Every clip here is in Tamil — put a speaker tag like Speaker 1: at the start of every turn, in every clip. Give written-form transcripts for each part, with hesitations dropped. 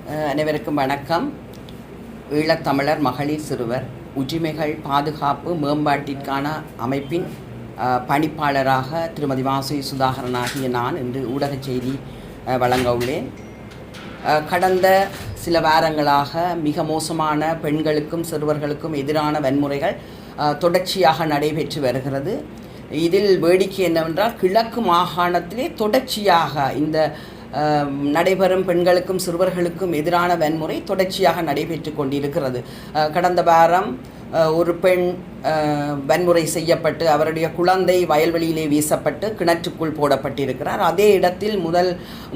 Speaker 1: அனைவருக்கும் வணக்கம். ஈழத்தமிழர் மகளிர் சிறுவர் உரிமைகள் பாதுகாப்பு மேம்பாட்டிற்கான அமைப்பின் பணிப்பாளராக திருமதி வாசுகி சுதாகரன் ஆகிய நான் இன்று ஊடக செய்தி வழங்க உள்ளேன். கடந்த சில வாரங்களாக மிக மோசமான பெண்களுக்கும் சிறுவர்களுக்கும் எதிரான வன்முறைகள் தொடர்ச்சியாக நடைபெற்று வருகிறது. இதில் வேடிக்கை என்னவென்றால், கிழக்கு மாகாணத்திலே தொடர்ச்சியாக இந்த நடைபெறும் பெண்களுக்கும் சிறுவர்களுக்கும் எதிரான வன்முறை தொடர்ச்சியாக நடைபெற்று கொண்டிருக்கிறது. கடந்த வாரம் ஒரு பெண் வன்முறை செய்யப்பட்டு அவருடைய குழந்தை வயல்வெளியிலே வீசப்பட்டு கிணற்றுக்குள் போடப்பட்டிருக்கிறார். அதே இடத்தில்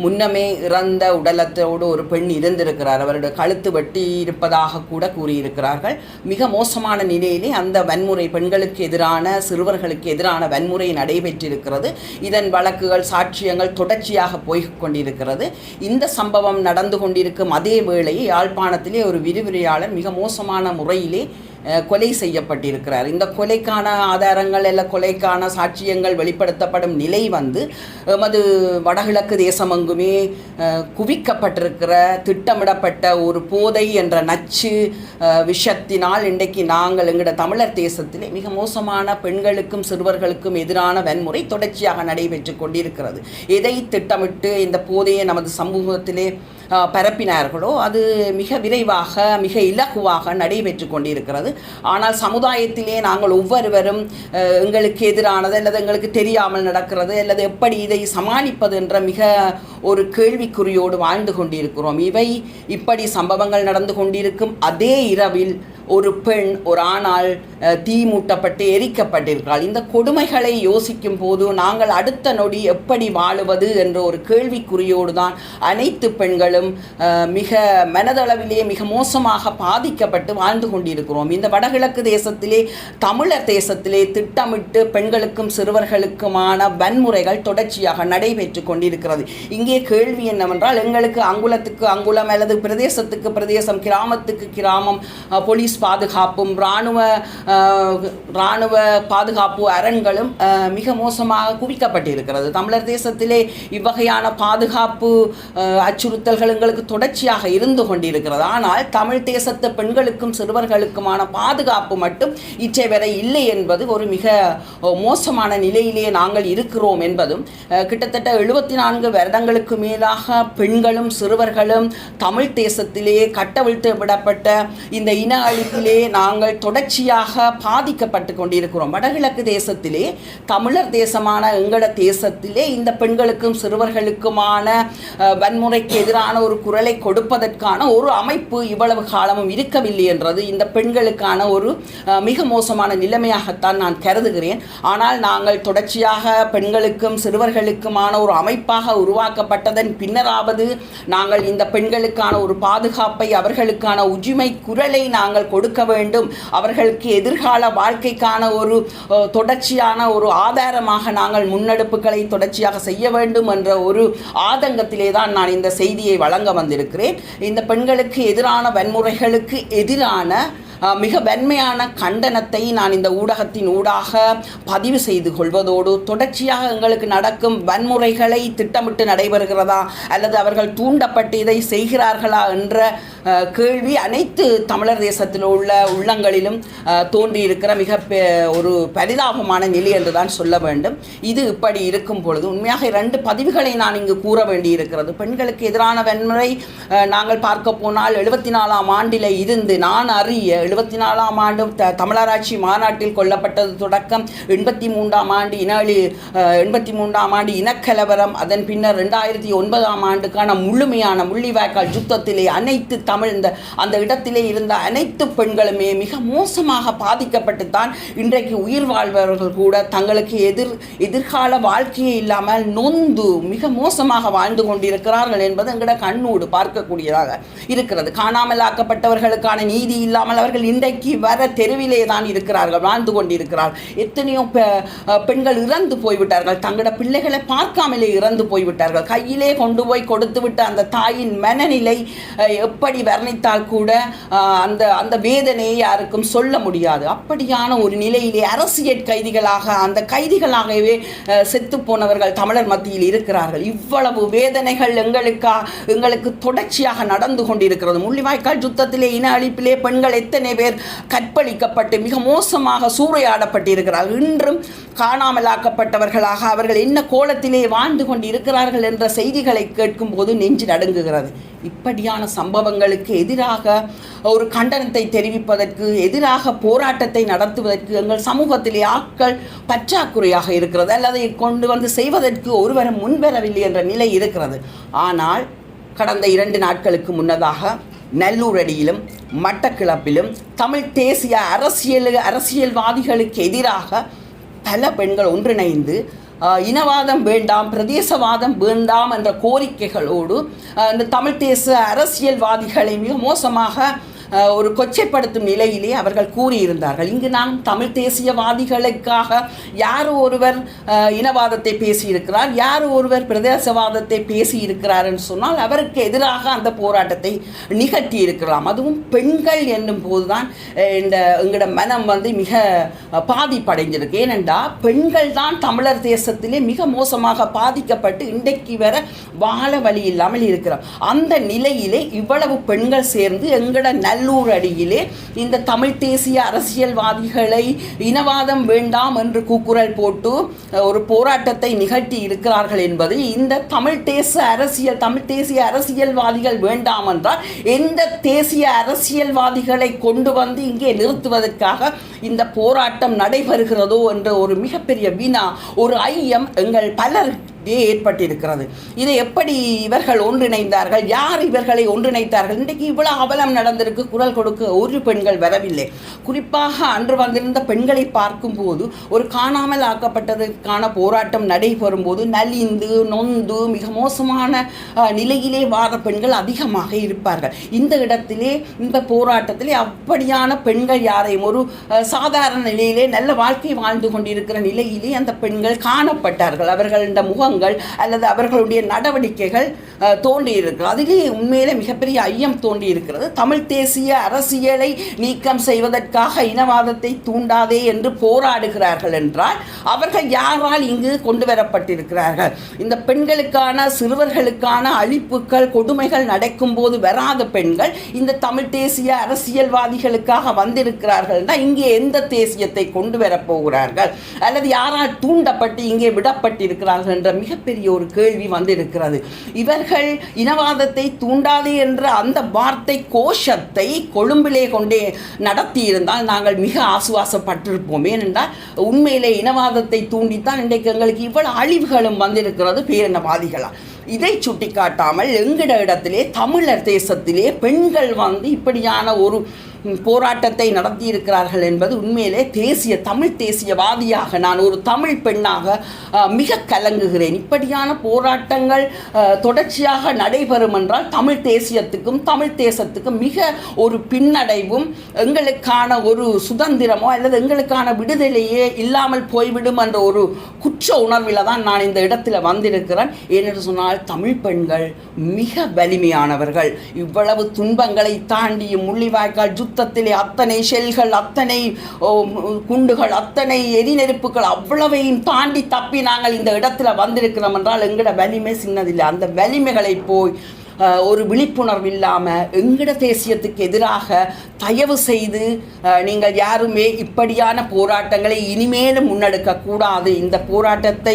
Speaker 1: முன்னமே இறந்த உடலத்தோடு ஒரு பெண் இருந்திருக்கிறார். அவருடைய கழுத்து வெட்டி இருப்பதாக கூட கூறியிருக்கிறார்கள். மிக மோசமான நிலையிலே அந்த வன்முறை, பெண்களுக்கு எதிரான சிறுவர்களுக்கு எதிரான வன்முறை நடைபெற்றிருக்கிறது. இதன் வழக்குகள் சாட்சியங்கள் தொடர்ச்சியாக போய்கொண்டிருக்கிறது. இந்த சம்பவம் நடந்து கொண்டிருக்கும் அதே வேளையை யாழ்ப்பாணத்திலே ஒரு விரிவுரையாளர் மிக மோசமான முறையிலே கொலை செய்யப்பட்டிருக்கிறார். இந்த கொலைக்கான ஆதாரங்கள் அல்ல கொலைக்கான சாட்சியங்கள் வெளிப்படுத்தப்படும் நிலை எமது வடகிழக்கு தேசமெங்குமே குவிக்கப்பட்டிருக்கிற திட்டமிடப்பட்ட ஒரு போதை என்ற நச்சு விஷத்தினால் இன்றைக்கு நாங்கள் எங்களோட தமிழர் தேசத்திலே மிக மோசமான பெண்களுக்கும் சிறுவர்களுக்கும் எதிரான வன்முறை தொடர்ச்சியாக நடைபெற்று கொண்டிருக்கிறது. எதை திட்டமிட்டு இந்த போதையை நமது சமூகத்திலே பரப்பினார்களோ அது மிக விரைவாக மிக இலகுவாக நடைபெற்று கொண்டிருக்கிறது. ஆனால் சமுதாயத்திலே நாங்கள் ஒவ்வொருவரும் எங்களுக்கு எதிரானது அல்லது எங்களுக்கு தெரியாமல் நடக்கிறது அல்லது எப்படி இதை சமாளிப்பது என்ற மிக ஒரு கேள்விக்குறியோடு வாழ்ந்து கொண்டிருக்கிறோம். இவை இப்படி சம்பவங்கள் நடந்து கொண்டிருக்கும் அதே இரவில் ஒரு பெண் ஒரு ஆணால் தீ மூட்டப்பட்டு எரிக்கப்பட்டிருக்கிறாள். இந்த கொடுமைகளை யோசிக்கும் போது நாங்கள் அடுத்த நொடி எப்படி வாழுவது என்ற ஒரு கேள்விக்குறியோடு தான் அனைத்து பெண்களும் மிக மனதளவிலே மிக மோசமாக பாதிக்கப்பட்டு வாழ்ந்து கொண்டிருக்கிறோம். இந்த வடகிழக்கு தேசத்திலே தமிழர் தேசத்திலே திட்டமிட்டு பெண்களுக்கும் சிறுவர்களுக்குமான வன்முறைகள் தொடர்ச்சியாக நடைபெற்று கொண்டிருக்கிறது. இங்கே கேள்வி என்னவென்றால், எங்களுக்கு அங்குலத்துக்கு அங்குலம் அல்லது பிரதேசத்துக்கு பிரதேசம், கிராமத்துக்கு கிராமம் போலீஸ் பாதுகாப்பும் இராணுவ பாதுகாப்பு அரண்களும் மிக மோசமாக குவிக்கப்பட்டிருக்கிறது. தமிழர் தேசத்திலே இவ்வகையான பாதுகாப்பு அச்சுறுத்தல்கள் எங்களுக்கு தொடர்ச்சியாக இருந்து கொண்டிருக்கிறது. ஆனால் தமிழ் தேசத்து பெண்களுக்கும் சிறுவர்களுக்குமான பாதுகாப்பு மட்டும் இற்றை வரை இல்லை என்பது ஒரு மிக மோசமான நிலையிலே நாங்கள் இருக்கிறோம் என்பதும், கிட்டத்தட்ட 74 வருடங்களுக்கு மேலாக பெண்களும் சிறுவர்களும் தமிழ் தேசத்திலே கட்டவிழ்த்து விடப்பட்ட இந்த இன அழிப்பிலே நாங்கள் தொடர்ச்சியாக பாதிக்கப்பட்டு கொண்டிருக்கிறோம். வடகிழக்கு தேசத்திலே தமிழர் தேசமான எங்கள தேசத்திலே இந்த பெண்களுக்கும் சிறுவர்களுக்குமான வன்முறைக்கு எதிரான ஒரு குரலை கொடுப்பதற்கான ஒரு அமைப்பு இவ்வளவு காலமும் இருக்கவில்லை என்றது இந்த பெண்களுக்கான ஒரு மிக மோசமான நிலைமையாகத்தான் நான் கருதுகிறேன். ஆனால் நாங்கள் தொடர்ச்சியாக பெண்களுக்கும் சிறுவர்களுக்குமான ஒரு அமைப்பாக உருவாக்கப்பட்டதன் பின்னராவது நாங்கள் இந்த பெண்களுக்கான ஒரு பாதுகாப்பை, அவர்களுக்கான உரிமை குரலை நாங்கள் கொடுக்க வேண்டும். அவர்களுக்கு எதிர்கால வாழ்க்கைக்கான ஒரு தொடர்ச்சியான ஒரு ஆதாரமாக நாங்கள் முன்னெடுப்புகளை தொடர்ச்சியாக செய்ய வேண்டும் என்ற ஒரு ஆதங்கத்திலே தான் நான் இந்த செய்தியை வழங்க வந்திருக்கிறேன். இந்த பெண்களுக்கு எதிரான வன்முறைகளுக்கு எதிரான மிக வன்மையான கண்டனத்தை நான் இந்த ஊடகத்தின் ஊடாக பதிவு செய்து கொள்வதோடு, தொடர்ச்சியாக எங்களுக்கு நடக்கும் வன்முறைகளை திட்டமிட்டு நடைபெறுகிறதா அல்லது அவர்கள் தூண்டப்பட்டு இதை செய்கிறார்களா என்ற கேள்வி அனைத்து தமிழர் தேசத்தில் உள்ள உள்ளங்களிலும் தோன்றியிருக்கிற மிக ஒரு பரிதாபமான நிலை என்று தான் சொல்ல வேண்டும். இது இப்படி இருக்கும் பொழுது உண்மையாக 2 பதிவுகளை நான் இங்கு கூற வேண்டியிருக்கிறது. பெண்களுக்கு எதிரான வன்முறை நாங்கள் பார்க்க போனால் 74ஆம் ஆண்டில் இருந்து நான் அறிய 74ஆம் ஆண்டு தமிழராட்சி மாநாட்டில் கொல்லப்பட்டது தொடக்கம் 83ஆம் ஆண்டு 83ஆம் ஆண்டு இனக்கலவரம், அதன் பின்னர் 2009ஆம் ஆண்டுக்கான முழுமையான முள்ளிவாய்க்கால் யுத்தத்திலே அனைத்து அந்த இடத்திலே இருந்த அனைத்து பெண்களுமே மிக மோசமாக பாதிக்கப்பட்டுத்தான் இன்றைக்கு உயிர் வாழ்பவர்கள் கூட தங்களுக்கு எதிர்கால வாழ்க்கையே இல்லாமல் நொந்து மிக மோசமாக வாழ்ந்து கொண்டிருக்கிறார்கள் என்பது எங்கட கண்ணோடு பார்க்கக்கூடியதாக இருக்கிறது. காணாமல் ஆக்கப்பட்டவர்களுக்கான நீதி இல்லாமல் அவர்கள் இன்றைக்கு வர தெருவிலே தான் இருக்கிறார்கள், வாழ்ந்து கொண்டிருக்கிறார்கள். எத்தனையோ பெண்கள் இறந்து போய்விட்டார்கள், தங்களோட பிள்ளைகளை பார்க்காமலே இறந்து போய்விட்டார்கள். கையிலே கொண்டு போய் கொடுத்து விட்ட அந்த தாயின் மனநிலை எப்படி வர்ணித்தால் கூட அந்த அந்த வேதனையை யாருக்கும் சொல்ல முடியாது. அப்படியான ஒரு நிலையிலே அரசியல் கைதிகளாக, அந்த கைதிகளாகவே செத்து போனவர்கள் தமிழர் மத்தியில் இருக்கிறார்கள். இவ்வளவு வேதனைகள் எங்களுக்கு தொடர்ச்சியாக நடந்து கொண்டிருக்கிறது. முள்ளிவாய்க்கால் யுத்தத்திலே, இன அழிப்பிலே பெண்கள் எத்தனை பேர் கற்பழிக்கப்பட்டு மிக மோசமாக சூறையாடப்பட்டிருக்கிறார்கள். இன்றும் காணாமலாக்கப்பட்டவர்களாக அவர்கள் என்ன கோலத்திலே வாழ்ந்து கொண்டு இருக்கிறார்கள் என்ற செய்திகளை கேட்கும் போது நெஞ்சு நடுங்குகிறது. இப்படியான சம்பவங்களுக்கு எதிராக ஒரு கண்டனத்தை தெரிவிப்பதற்கு, எதிராக போராட்டத்தை நடத்துவதற்கு எங்கள் சமூகத்திலே ஆட்கள் பற்றாக்குறையாக இருக்கிறது, அல்லது கொண்டு வந்து செய்வதற்கு ஒருவரும் முன்வரவில்லை என்ற நிலை இருக்கிறது. ஆனால் கடந்த 2 நாட்களுக்கு முன்னதாக நல்லூரடியிலும் மட்டக்கிளப்பிலும் தமிழ் தேசிய அரசியல்வாதிகளுக்கு எதிராக பல பெண்கள் ஒன்றிணைந்து இனவாதம் வேண்டாம், பிரதேசவாதம் வேண்டாம் என்ற கோரிக்கைகளோடு இந்த தமிழ் தேச அரசியல்வாதிகளை மிக மோசமாக ஒரு கொச்சைப்படுத்தும் நிலையிலே அவர்கள் கூறியிருந்தார்கள். இங்கு நாம் தமிழ் தேசியவாதிகளுக்காக யார் ஒருவர் இனவாதத்தை பேசியிருக்கிறார், யார் ஒருவர் பிரதேசவாதத்தை பேசியிருக்கிறார் என்று சொன்னால் அவருக்கு எதிராக அந்த போராட்டத்தை நிகழ்த்தி இருக்கலாம். அதுவும் பெண்கள் என்னும் போதுதான் எங்களோட மனம் மிக பாதிப்படைஞ்சிருக்கு. ஏனென்றால் பெண்கள் தான் தமிழர் தேசத்திலே மிக மோசமாக பாதிக்கப்பட்டு இன்றைக்கு வர வாழ வழி இல்லாமல் இருக்கிறோம். அந்த நிலையிலே இவ்வளவு பெண்கள் சேர்ந்து எங்களோட நல்லூர் அடியிலே இந்த தமிழ் தேசிய அரசியல்வாதிகளை இனவாதம் வேண்டாம் என்று கூக்குரல் போட்டு ஒரு போராட்டத்தை நிகழ்த்தி இருக்கிறார்கள் என்பது இந்த தமிழ் தேசிய அரசியல்வாதிகள் வேண்டாம் என்றால் எந்த தேசிய அரசியல்வாதிகளை கொண்டு வந்து இங்கே நிறுத்துவதற்காக இந்த போராட்டம் நடைபெறுகிறதோ என்ற ஒரு மிகப்பெரிய வினா, ஒரு ஐயம் எங்கள் பலர் ஏற்பட்டிருக்கிறது. இதை எப்படி இவர்கள் ஒன்றிணைந்தார்கள், யார் இவர்களை ஒன்றிணைத்தார்கள்? இன்றைக்கு இவ்வளவு அவலம் நடந்திருக்கு, குரல் கொடுக்க ஒரு பெண்கள் வரவில்லை. குறிப்பாக அன்று வந்திருந்த பெண்களை பார்க்கும்போது ஒரு காணாமல் ஆக்கப்பட்டதற்கான போராட்டம் நடைபெறும் போது நலிந்து நொந்து மிக மோசமான நிலையிலே வார பெண்கள் அதிகமாக இருப்பார்கள். இந்த இடத்திலே, இந்த போராட்டத்திலே அப்படியான பெண்கள் யாரையும், ஒரு சாதாரண நிலையிலே நல்ல வாழ்க்கை வாழ்ந்து கொண்டிருக்கிற நிலையிலே அந்த பெண்கள் காணப்பட்டார்கள். அவர்களின் முகம் அல்லது அவர்களுடைய நடவடிக்கைகள் தோன்றியிருக்கிறது. அதிலே உண்மையிலே மிகப்பெரிய ஐயம் தோன்றியிருக்கிறது. தமிழ் தேசிய அரசியலை நீக்கம் செய்வதற்காக இனவாதத்தை தூண்டாதே என்று போராடுகிறார்கள் என்றால் அவர்கள் யாரால் இங்கு கொண்டு வரப்பட்டிருக்கிறார்கள்? இந்த பெண்களுக்கான, சிறுவர்களுக்கான அழிப்புகள், கொடுமைகள் நடக்கும் போது வராத பெண்கள் இந்த தமிழ் தேசிய அரசியல்வாதிகளுக்காக வந்திருக்கிறார்கள் என்றால் இங்கே எந்த தேசியத்தை கொண்டு வரப்போகிறார்கள்? அல்லது யாரால் தூண்டப்பட்டு இங்கே விடப்பட்டிருக்கிறார்கள் என்ற மிகப்பெரிய ஒரு கேள்வி வந்திருக்கிறது. இவர்கள் இனவாதத்தை தூண்டாதே என்ற அந்த வார்த்தை கோஷத்தை கொழும்பிலே கொண்டே நடத்தியிருந்தால் நாங்கள் மிக ஆசுவாசப்பட்டிருப்போம். ஏனென்றால் உண்மையிலே இனவாதத்தை தூண்டித்தான் இன்றைக்கு எங்களுக்கு இவ்வளவு அழிவுகளும் வந்திருக்கிறது பேரினவாதிகளால். இதை சுட்டிக்காட்டாமல் எங்கிட இடத்திலே தமிழர் தேசத்திலே பெண்கள் இப்படியான ஒரு போராட்டத்தை நடத்தியிருக்கிறார்கள் என்பது உண்மையிலே தமிழ் தேசியவாதியாக, நான் ஒரு தமிழ் பெண்ணாக மிக கலங்குகிறேன். இப்படியான போராட்டங்கள் தொடர்ச்சியாக நடைபெறும் என்றால் தமிழ் தேசியத்துக்கும் தமிழ் தேசத்துக்கும் மிக ஒரு பின்னடைவும், எங்களுக்கான ஒரு சுதந்திரமோ அல்லது எங்களுக்கான விடுதலையே இல்லாமல் போய்விடும் என்ற ஒரு குற்ற உணர்வில் தான் நான் இந்த இடத்துல வந்திருக்கிறேன். ஏனென்று சொன்னால் தமிழ் பெண்கள் மிக வலிமையானவர்கள். இவ்வளவு துன்பங்களை தாண்டியும் முள்ளிவாய்க்கால் யுத்தத்திலே அத்தனை ஷெல்கள், அத்தனை குண்டுகள், அத்தனை எரிநெருப்புகள் அவ்வளவையும் தாண்டி தப்பி நாங்கள் இந்த இடத்துல வந்திருக்கிறோம் என்றால் எங்களோட வலிமை சின்னதில்லை. அந்த வலிமைகளை போய் ஒரு விழிப்புணர்வு இல்லாமல் எங்கட தேசியத்துக்கு எதிராக தயவு செய்து நீங்கள் யாருமே இப்படியான போராட்டங்களை இனிமேலும் முன்னெடுக்கக்கூடாது. இந்த போராட்டத்தை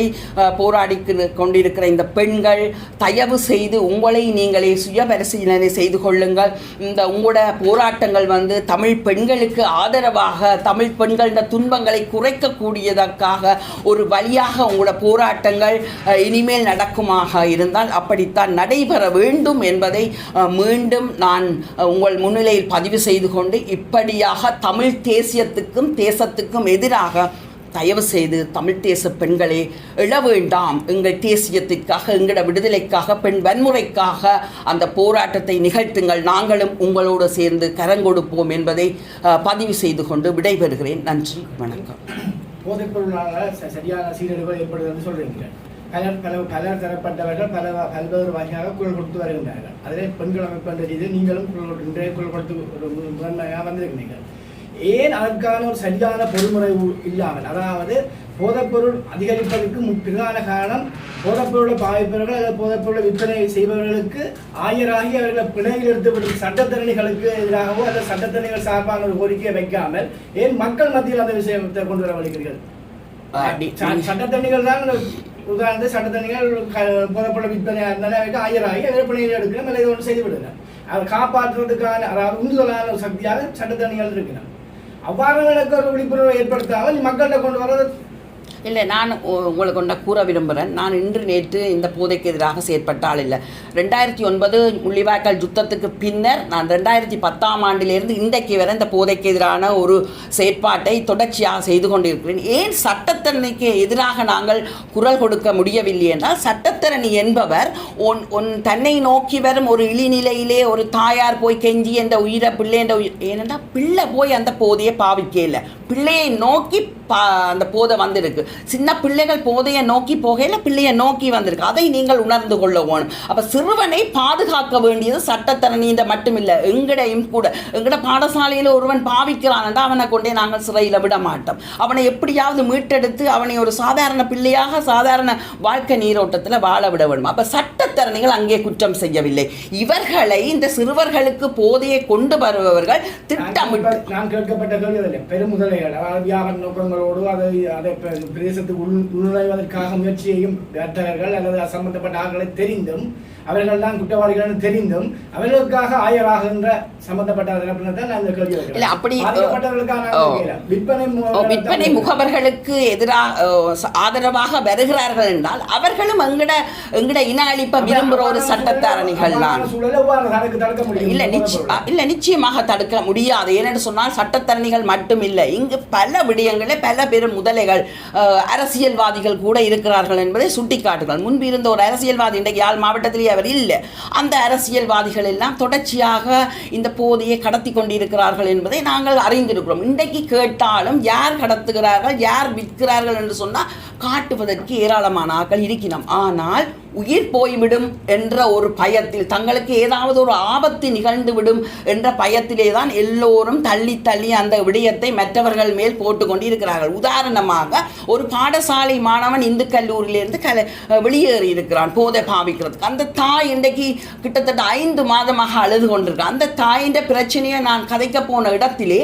Speaker 1: போராடி கொண்டிருக்கிற இந்த பெண்கள் தயவு செய்து உங்களை நீங்களே சுய பரிசீலனை செய்து கொள்ளுங்கள். இந்த உங்களோட போராட்டங்கள் தமிழ் பெண்களுக்கு ஆதரவாக, தமிழ் பெண்களோட துன்பங்களை குறைக்கக்கூடியதற்காக ஒரு வழியாக உங்களோட போராட்டங்கள் இனிமேல் நடக்குமாக இருந்தால் அப்படித்தான் நடைபெற வேண்டும் என்பதை மீண்டும் நான் உங்கள் முன்னிலையில் பதிவு செய்து கொண்டு, இப்படியாக தமிழ் தேசியத்துக்கும் தேசத்துக்கும் எதிராக தயவு செய்து தமிழ் தேச பெண்களே எழ வேண்டாம். எங்கள் தேசியத்திற்காக, எங்களோட விடுதலைக்காக, பெண் வன்முறைக்காக அந்த போராட்டத்தை நிகழ்த்துங்கள். நாங்களும் உங்களோடு சேர்ந்து கரங்கொடுப்போம் என்பதை பதிவு செய்து கொண்டு விடைபெறுகிறேன். நன்றி, வணக்கம்.
Speaker 2: போதைப்பொருளால் சரியான சீரழிவுகள் ஏற்படுதுன்னு சொல்றீங்க. பலர் தரப்பட்டவர்கள் பல்வேறு வகையாக குரல் கொடுத்து வருகின்றார்கள். அதில் பெண்கள் அமைப்பு என்ற ரீதியில் நீங்களும் குரல் கொடுத்து முதன்மையாக வந்திருக்கிறீங்க. ஏன் அதற்கான ஒரு சரியான பொறிமுறை இல்லாமல், அதாவது போதைப்பொருள் அதிகரிப்பதற்கு பிரதான காரணம் போதைப்பொருளை பாவிப்பவர்கள் அல்லது போதைப்பொருளை விற்பனை செய்பவர்களுக்கு ஆயராகி அவர்களை பிணையில் எடுத்துவிடும் சட்டத்தரணிகளுக்கு எதிராகவோ அல்லது சட்டத்தரணிகள் சார்பான ஒரு கோரிக்கையை வைக்காமல் ஏன் மக்கள் மத்தியில் அந்த விஷயத்தை கொண்டு வர வலிக்கிறீர்கள்? சட்டத்தரணிகள் தான் உதாரணத்தை சட்டத்தரணிகள் போதைப்பொருளை விற்பனை இருந்தாலும் ஆயராகி அவரை பிணையில் எடுக்கணும் அல்லது ஒன்று செய்து விடுங்க. அதை காப்பாற்றுவதற்கான அதாவது உந்துதலான ஒரு சக்தியாக சட்டத்தரணிகள் இருக்கிறார். அவ்வாறு ஒரு விழிப்புணர்வை ஏற்படுத்தாமல் மக்கள்கிட்ட கொண்டு வர்றது
Speaker 1: இல்லை. நான் உங்களுக்கு ஒன்றை கூற விரும்புகிறேன். நான் இன்று நேற்று இந்த போதைக்கு எதிராக செயற்பட்டால் இல்லை. 2009 முள்ளிவாய்க்கால் யுத்தத்துக்கு பின்னர் நான் 2010ஆம் ஆண்டிலிருந்து இன்றைக்கு வரை இந்த போதைக்கு எதிரான ஒரு செயற்பாட்டை தொடர்ச்சியாக செய்து கொண்டிருக்கிறேன். ஏன் சட்டத்தரணிக்கு எதிராக நாங்கள் குரல் கொடுக்க முடியவில்லை என்றால், சட்டத்தரணி என்பவர் தன்னை நோக்கி வரும் ஒரு இழிநிலையிலே ஒரு தாயார் போய் கெஞ்சி என்ற உயிரை பிள்ளை என்ற ஏனென்றால் பிள்ளை போய் அந்த போதையை பாவிக்கல, பிள்ளையை நோக்கி அந்த போதை வந்திருக்கு. சின்ன பிள்ளைகள் போதையை நோக்கி போகையில பிள்ளையை நோக்கி வந்திருக்கு. அதை நீங்கள் உணர்ந்து கொள்ள வேணும். அப்ப சிறுவனை பாதுகாக்க வேண்டியது சட்டத்தரணின்ற மட்டுமில்லை, எங்கடையும் கூட. எங்கட பாடசாலையில் ஒருவன் பாவிக்கிறான் என்றால் அவனை கொண்டே நாங்கள் சிறையில் விட மாட்டோம். அவனை எப்படியாவது மீட்டெடுத்து அவனை ஒரு சாதாரண பிள்ளையாக சாதாரண வாழ்க்கை நீரோட்டத்தில் வாழ விட வேண்டும். அப்ப சட்டத்தரணிகள் அங்கே குற்றம் செய்யவில்லை. இவர்களை இந்த சிறுவர்களுக்கு போதையை கொண்டு வருபவர்கள் திட்டமிட்டு
Speaker 2: நான் கேட்கப்பட்ட கேள்வி பெருமுதலைகள் வியாபார நோக்கங்களோடு அதை பிரதேசத்துக்கு உள்நுழைவதற்காக முயற்சியையும் வர்த்தகர்கள் அல்லது சம்பந்தப்பட்ட ஆட்களை தெரிந்தும் அவர்கள் தான் குற்றவாளிகள் தெரிந்தும் அவர்களுக்காக ஆயராகின்ற சம்பந்தப்பட்ட
Speaker 1: விற்பனை முகவர்களுக்கு எதிராக ஆதரவாக வருகிறார்கள் என்றால் அவர்களும் எங்கட இன அழிப்ப விரும்புகிற ஒரு சட்டத்தரணிகள் தான். இல்ல நிச்சயமாக தடுக்க முடியாது. ஏனென்று சொன்னால் சட்டத்தரணிகள் மட்டும் இல்லை, இங்கு பல விடயங்களில் பல பெரும் முதலைகள் அரசியல்வாதிகள் கூட இருக்கிறார்கள் என்பதை சுட்டிக்காட்டுகிறார். முன்பு இருந்த ஒரு அரசியல்வாதி இன்றைக்கு யாழ் மாவட்டத்திலேயே அவர் இல்லை. அந்த அரசியல்வாதிகள் எல்லாம் தொடர்ச்சியாக இந்த போதையை கடத்தி கொண்டிருக்கிறார்கள் என்பதை நாங்கள் அறிந்திருக்கிறோம். இன்றைக்கு கேட்டாலும் யார் கடத்துகிறார்கள் யார் விற்கிறார்கள் என்று சொன்னால் காட்டுவதற்கு ஏராளமான ஆட்கள் இருக்கிறோம். ஆனால் உயிர் போய்விடும் என்ற ஒரு பயத்தில், தங்களுக்கு ஏதாவது ஒரு ஆபத்து நிகழ்ந்துவிடும் என்ற பயத்திலே தான் எல்லோரும் தள்ளி தள்ளி அந்த விடயத்தை மற்றவர்கள் மேல் போட்டுக்கொண்டு இருக்கிறார்கள். உதாரணமாக ஒரு பாடசாலை மாணவன் இந்து கல்லூரியிலிருந்து வெளியேறி இருக்கிறான் போதை பாவிக்கிறதுக்கு. அந்த தாய் இன்றைக்கு கிட்டத்தட்ட 5 மாதமாக அழுது கொண்டிருக்கான். அந்த தாயின் பிரச்சனையை நான் கதைக்க போன இடத்திலே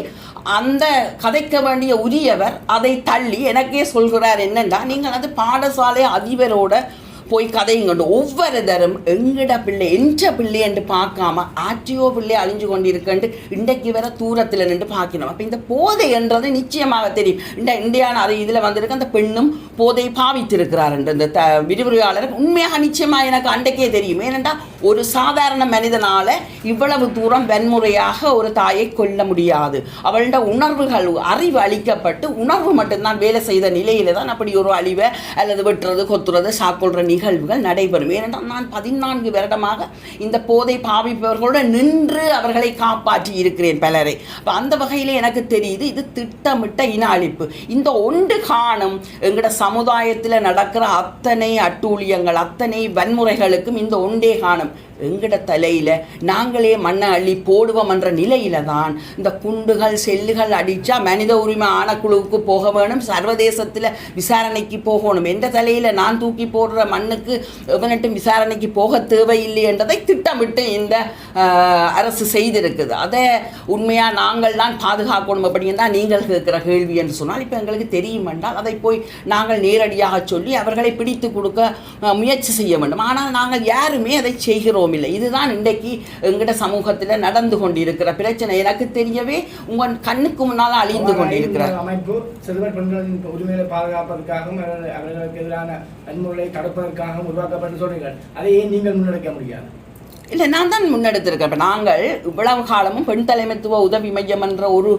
Speaker 1: அந்த கதைக்க வேண்டிய உரியவர் அதை தள்ளி எனக்கே சொல்கிறார், என்னென்றா நீங்கள் அது பாடசாலை அதிபரோட போய் கதையுங்கண்டு. ஒவ்வொரு தரம் எங்கட பிள்ளை என்ற பிள்ளை என்று பார்க்காம ஆற்றியோ பிள்ளை அழிஞ்சு கொண்டிருக்கண்டு இன்றைக்கு வர தூரத்தில் நின்று பார்க்கணும். அப்போ இந்த போதை என்றது நிச்சயமாக தெரியும். இந்தியான அது இதில் வந்திருக்கு அந்த பெண்ணும் போதை பாவித்திருக்கிறார் என்று இந்த விரிவுரையாளர் உண்மையாக நிச்சயமாக எனக்கு அன்றைக்கே தெரியும். ஏனென்றால் ஒரு சாதாரண மனிதனால் இவ்வளவு தூரம் வன்முறையாக ஒரு தாயை கொல்ல முடியாது. அவளோட உணர்வுகள் அறிவு அளிக்கப்பட்டு உணர்வு மட்டும்தான் வேலை செய்த நிலையில தான் அப்படி ஒரு அழிவை அல்லது வெட்டுறது கொத்துறது சாக்கொள்ற நிகழ்வுகள் நடைபெறும். ஏனென்றால் நான் 14 வருடமாக இந்த போதை பாவிப்பவர்களோடு நின்று அவர்களை காப்பாற்றி இருக்கிறேன் பலரை. அந்த வகையில் எனக்கு தெரியுது இது திட்டமிட்ட இன அழிப்பு. இந்த ஒன்று காணும் எங்கட சமுதாயத்தில் நடக்கிற அத்தனை அட்டூழியங்கள் அத்தனை வன்முறைகளுக்கும் இந்த ஒன்றே காணும். எங்கட தலையில் நாங்களே மண்ணை அள்ளி போடுவோம் என்ற நிலையில தான் இந்த குண்டுகள் செல்லுகள் அடித்தா மனித உரிமை ஆணைக்குழுவுக்கு போக வேணும், சர்வதேசத்தில் விசாரணைக்கு போகணும். எந்த தலையில் நான் தூக்கி போடுற மண்ணுக்கு எவனட்டும் விசாரணைக்கு போக தேவையில்லை என்றதை திட்டமிட்டு இந்த அரசு செய்திருக்குது. அதை உண்மையாக நாங்கள் தான் பாதுகாக்கணும் அப்படின்னு தான் நீங்கள் கேட்குற கேள்வி என்று சொன்னால் இப்போ எங்களுக்கு தெரியும் என்றால் அதை போய் நாங்கள் நேரடியாக சொல்லி அவர்களை பிடித்து கொடுக்க முயற்சி செய்ய வேண்டும். ஆனால் நாங்கள் யாருமே அதை செய்கிறோம் இல்லை. இதுதான் இன்றைக்கு எங்கட சமூகத்தில் நடந்து கொண்டிருக்கிற பிரச்சனை. எனக்கு தெரியவே உங்கள் கண்ணுக்கு முன்னால் அழிந்து கொண்டிருக்கிற
Speaker 2: அமைப்பு சிறுவர் பெண்களின் உரிமைகளை பாதுகாப்பதற்காகவும் அவர்களுக்கு எதிரான வன்முறையை தடுப்பதற்காகவும் உருவாக்கப்பட்டு சொல்றீர்கள். அதை ஏன் நீங்கள் முன்னெடுக்க முடியாது?
Speaker 1: இல்லை, நான் தான் முன்னெடுத்திருக்கேன். இப்போ நாங்கள் இவ்வளவு காலமும் பெண் தலைமைத்துவ உதவி மையம் என்ற ஒரு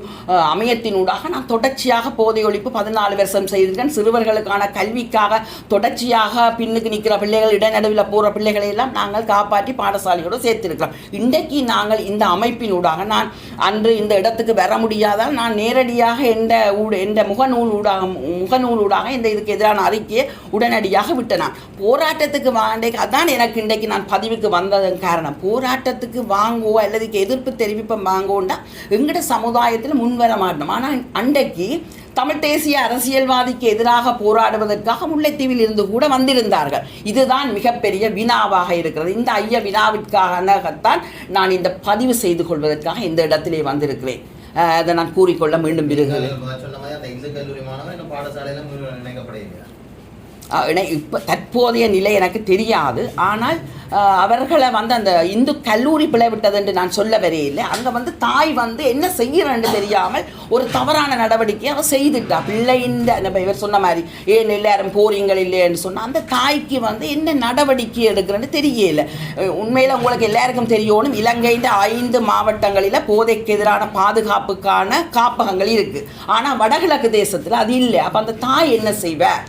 Speaker 1: அமையத்தினூடாக நான் தொடர்ச்சியாக போதை ஒழிப்பு 14 வருஷம் செய்திருக்கேன். சிறுவர்களுக்கான கல்விக்காக தொடர்ச்சியாக பின்னுக்கு நிற்கிற பிள்ளைகள், இடைநடுவில் போகிற பிள்ளைகளை எல்லாம் நாங்கள் காப்பாற்றி பாடசாலையோடு சேர்த்திருக்கிறோம். இன்றைக்கு நாங்கள் இந்த அமைப்பினூடாக நான் அன்று இந்த இடத்துக்கு வர முடியாதால் நான் நேரடியாக எந்த முகநூலூடாக இந்த இதுக்கு எதிரான அறிக்கையை உடனடியாக விட்டேன். போராட்டத்துக்கு வாண்டேக்கு அதான் எனக்கு இன்றைக்கு நான் பதிவுக்கு வந்ததன் காரணம். போராட்டத்துக்கு வாங்குவோ அல்லது எதிர்ப்பு தெரிவிப்போம் வாங்குவோண்டா எங்கட சமுதாயத்தில் முன்வர மாட்டோம். ஆனால் அன்றைக்கு தமிழ் தேசிய அரசியல்வாதிக்கு எதிராக போராடுவதற்காக முல்லைத்தீவில் இருந்து கூட வந்திருந்தார்கள். இதுதான் மிகப்பெரிய வினாவாக இருக்கிறது. இந்த ஐய வினாவிற்காகத்தான் நான் இந்த பதிவு செய்து கொள்வதற்காக இந்த இடத்திலே வந்திருக்கிறேன். அதை நான் கூறிக்கொள்ள மீண்டும் விரும்புகிறேன். இப்போ தற்போதைய நிலை எனக்கு தெரியாது. ஆனால் அவர்களை அந்த இந்து கல்லூரி பிளவிட்டது என்று நான் சொல்ல வரையில்லை. அங்கே தாய் என்ன செய்கிறன்னு தெரியாமல் ஒரு தவறான நடவடிக்கையை அவள் செய்துட்டா. பிள்ளைஇந்த இவர் சொன்ன மாதிரி ஏன் எல்லாரும் போறீங்கள் இல்லைன்னு சொன்னால் அந்த தாய்க்கு என்ன நடவடிக்கை எடுக்கிறேன்னு தெரியல. உண்மையில் உங்களுக்கு எல்லாருக்கும் தெரியணும், இலங்கையின் 5 மாவட்டங்களில் போதைக்கு எதிரான பாதுகாப்புக்கான காப்பகங்கள் இருக்குது. ஆனால் வடகிழக்கு தேசத்தில் அது இல்லை. அப்போ அந்த தாய் என்ன செய்வார்?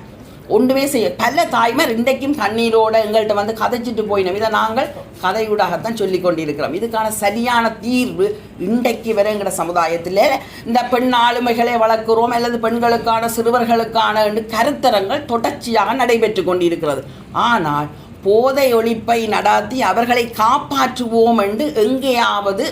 Speaker 1: ஒன்றுமே செய்ய பல தாய்மார் இன்றைக்கும் கண்ணீரோடு எங்கள்கிட்ட கதைச்சிட்டு போயினோம். இதை நாங்கள் கதையூடாகத்தான் சொல்லி கொண்டிருக்கிறோம். இதுக்கான சரியான தீர்வு இன்றைக்கு வரை எங்கட சமுதாயத்தில் இந்த பெண் ஆளுமைகளை வளர்க்கிறோம் அல்லது பெண்களுக்கான சிறுவர்களுக்கான கருத்தரங்கள் தொடர்ச்சியாக நடைபெற்று கொண்டிருக்கிறது. ஆனால் போதை ஒழிப்பை நடாத்தி அவர்களை காப்பாற்றுவோம் என்று எங்கேயாவது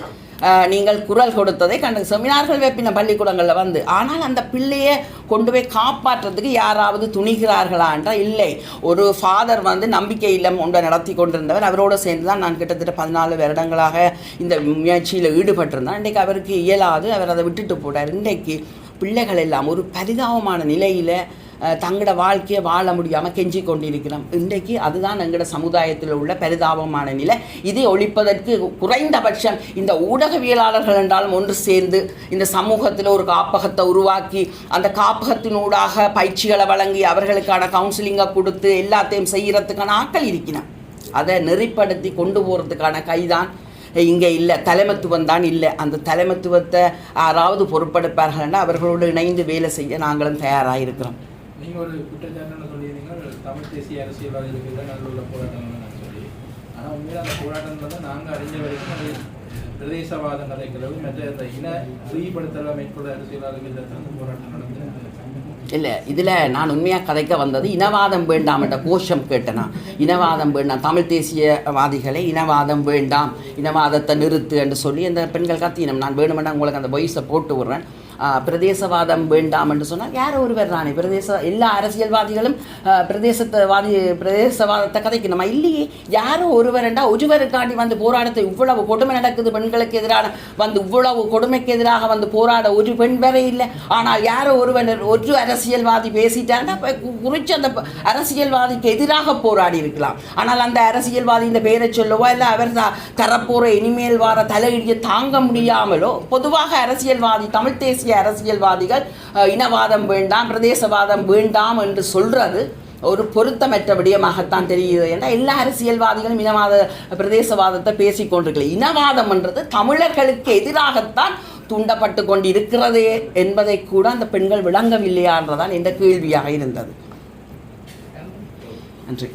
Speaker 1: நீங்கள் குரல் கொடுத்ததை கண்டு செமினார்கள் வைப்பின பள்ளிக்கூடங்களில் ஆனால் அந்த பிள்ளையை கொண்டு போய் காப்பாற்றுறதுக்கு யாராவது துணிகிறார்களா என்றால் இல்லை. ஒரு ஃபாதர் நம்பிக்கை இல்லம் ஒன்றை நடத்தி கொண்டிருந்தவர். அவரோடு சேர்ந்து தான் நான் கிட்டத்தட்ட 14 வருடங்களாக இந்த முயற்சியில் ஈடுபட்டிருந்தேன். இன்றைக்கு அவருக்கு இயலாது, அவர் அதை விட்டுட்டு போட்டார். இன்றைக்கு பிள்ளைகள் எல்லாம் ஒரு பரிதாபமான நிலையில் தங்களோட வாழ்க்கையை வாழ முடியாமல் கெஞ்சி கொண்டிருக்கிறோம். இன்றைக்கு அதுதான் எங்களோட சமுதாயத்தில் உள்ள பரிதாபமான நிலை. இதை ஒழிப்பதற்கு குறைந்தபட்சம் இந்த ஊடகவியலாளர்கள் என்றாலும் ஒன்று சேர்ந்து இந்த சமூகத்தில் ஒரு காப்பகத்தை உருவாக்கி அந்த காப்பகத்தினூடாக பயிற்சிகளை வழங்கி அவர்களுக்கான கவுன்சிலிங்கை கொடுத்து எல்லாத்தையும் செய்கிறதுக்கான ஆட்கள் இருக்கிறோம். அதை நெறிப்படுத்தி கொண்டு போகிறதுக்கான கைதான் இங்கே இல்லை. தலைமைத்துவம் தான் இல்லை. அந்த தலைமைத்துவத்தை யாராவது பொறுப்பெடுப்பார்கள்னா அவர்களோடு இணைந்து வேலை செய்ய நாங்களும் தயாராக இருக்கிறோம்.
Speaker 3: நீங்கள் ஒரு குற்றச்சாட்டு சொல்லியிருந்தீங்க, தமிழ் தேசிய அரசியல்வாதிகளுக்கு தான் நல்ல போராட்டம் சொல்லி. ஆனால் உண்மையில் அந்த போராட்டம் நாங்கள் அறிஞ்ச வரைக்கும் அது பிரதேசவாதம் கதைக்கிறது மற்ற இந்த இன விரிவுபடுத்தலை மேற்கொள்ள அரசியல்வாதிகள் அந்த போராட்டம் நடந்து
Speaker 1: இல்லை. இதில் நான் உண்மையாக கதைக்க வந்தது இனவாதம் வேண்டாம் என்ற கோஷம் கேட்டேனா. இனவாதம் வேண்டாம், தமிழ் தேசியவாதிகளை இனவாதம் வேண்டாம், இனவாதத்தை நிறுத்து என்று சொல்லி அந்த பெண்கள் கத்தினம். நான் வேணுமெண்டா உங்களுக்கு அந்த வயசை போட்டு விடுறேன். பிரதேசவாதம் வேண்டாம் என்று சொன்னால் யாரோ ஒருவர் தானே எல்லா அரசியல்வாதிகளும் பிரதேசவாதத்தை கதைக்கணுமா? இல்லையே. யாரோ ஒருவர்ண்டா ஒருவருக்காண்டி போராடத்தை இவ்வளவு கொடுமை நடக்குது பெண்களுக்கு எதிரான இவ்வளவு கொடுமைக்கு எதிராக போராட ஒரு பெண் வரை இல்லை. ஆனால் யாரோ ஒரு அரசியல்வாதி பேசிட்டாருன்னா குறித்து அந்த அரசியல்வாதிக்கு எதிராக போராடி இருக்கலாம். ஆனால் அந்த அரசியல்வாதி இந்த பேரை சொல்லவோ இல்லை அவர் தரப்போற இனிமேல் வார தலையிடியை தாங்க முடியாமலோ பொதுவாக அரசியல்வாதி தமிழ் தேசிய அரசியல்வாதிகள் இனவாதம் வேண்டாம், பிரதேசவாதம் வேண்டாம் என்று சொல்றது ஒரு பொருத்தமற்ற விடயமாகத்தான் தெரியுது. ஏன்னா எல்லா அரசியல்வாதிகளும் இனவாத பிரதேசவாதத்தை பேசிக்கொண்டிருக்கல. இனவாதம் என்றது தமிழர்களுக்கு எதிராகத்தான் தூண்டப்பட்டு கொண்டிருக்கிறது என்பதை கூட அந்த பெண்கள் விளங்கவில்லையா என்றதான் என்ற கேள்வியாக இருந்தது. நன்றி.